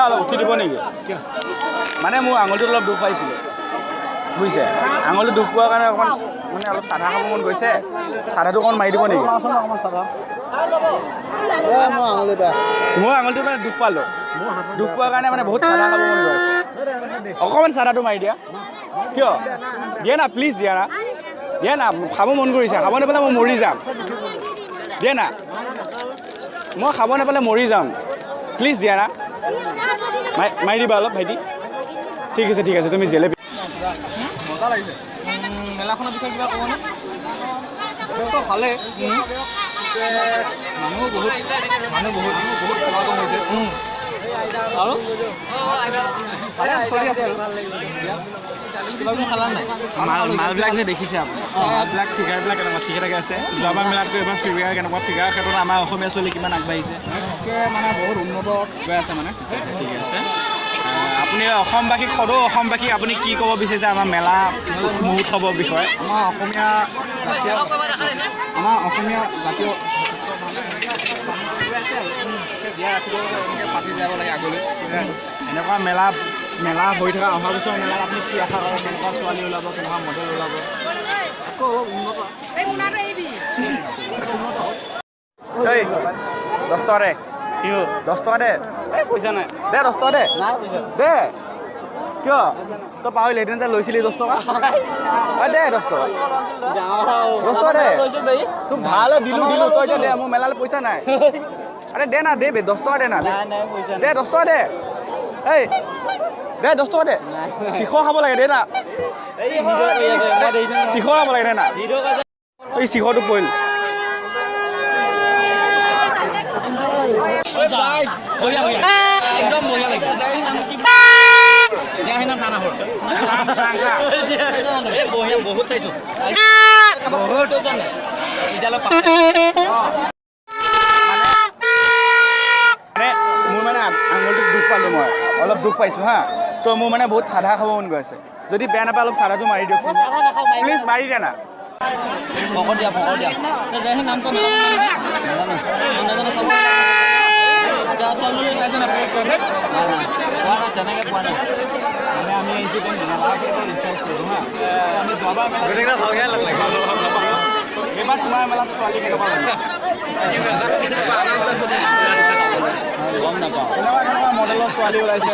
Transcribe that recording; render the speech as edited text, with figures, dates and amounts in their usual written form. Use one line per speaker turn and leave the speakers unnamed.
অলপ উঠি দিব নেকি মানে মোৰ আঙুলিটোত অলপ দুখ পাইছিলোঁ বুজিছে আঙুলিটো দুখ পোৱাৰ কাৰণে অকণমান মানে অলপ চাধা খাব মন গৈছে চাধাটো অকণমান মাৰি দিব নেকি মোৰ আঙুলিটো মানে দুখ পালোঁ দুখ পোৱাৰ কাৰণে মানে বহুত চাধা খাব মন গৈ আছে অকণমান চাধাটো মাৰি দিয়া কিয় দিয়া না প্লিজ দিয়া না খাব মন কৰিছে খাব নাপালে মই মৰি যাম দিয়া না মই খাব নাপালে মৰি যাম প্লিজ দিয়া না মাৰি দিবা অলপ ভাইটি ঠিক আছে তুমি জেলেপি
মজা লাগিছে মেলাখনৰ বিষয়ে কিবা ক'বনে ভালে মানুহ বহুত সমাগম হৈছে আৰু চলি আছে আৰু কিবা খালা নাই
মালবিলাক যে দেখিছে আপুনি মালবিলাক ফিগাৰবিলাক কেনেকুৱা ঠিকে থাকে আছে যোৱাবাৰ মেলাতকৈ এবাৰ ফিগাৰ কেনেকুৱা ফিগাৰৰ ক্ষেত্ৰত আমাৰ অসমীয়া ছোৱালী কিমান আগবাঢ়িছে
মানে বহুত উন্নত হৈ আছে মানে
ঠিক আছে আপুনি অসমবাসীক সদৌ অসমবাসীক আপুনি কি ক'ব বিচাৰিছে আমাৰ মেলা মহোৎসৱৰ বিষয়ে
আমাৰ অসমীয়া জাতীয় পাতি যাব লাগে আগলৈ
এনেকুৱা মেলা হৈ থকা অহা বছৰ মেলাত আপুনি কি আশা কৰে কেনেকুৱা ছোৱালী ওলাব কেনেকুৱা মডেল ওলাব
আকৌ উন্নত
10 টকা দে 10 টকা দে পইচা নাই দে 10 টকা দে দে কিয় তই পাহৰিলি এদিন যে লৈছিলি 10 টকা দে 10 টকা 10 টকা দে তোক ধাৰলৈ দিলোঁ তই যে দে মোৰ মেলালৈ পইচা নাই আৰে দে না দে 10 টকা দে না দে 10 টকা দে এই দে 10 টকা দে শিখৰ খাব লাগে দে না শিখৰ খাব লাগে দে না এই শিখৰটো পৰিল
একদম বঢ়িয়া লাগে বহুত চাইছো
মোৰ মানে আঙুলিটোত দুখ পালোঁ মই অলপ দুখ পাইছোঁ হা তো মোৰ মানে বহুত চাধা খাব মন গৈ আছে যদি বেয়া নাপায় অলপ চাধাটো মাৰি দিয়কচোন প্লিজ মাৰি দিয়া না
ভকত দিয়া নামটো তেনেকৈ পোৱা নাই
মানে আমি আহিছোঁ ৰিচাৰ্জ কৰোঁ হা আমি যোৱাবাৰ এইবাৰ তোমাৰ মেলাত ছোৱালী কেনেকুৱা লাগে
গম নাপাওঁ
কেনেকুৱা মডেলৰ ছোৱালী ওলাইছে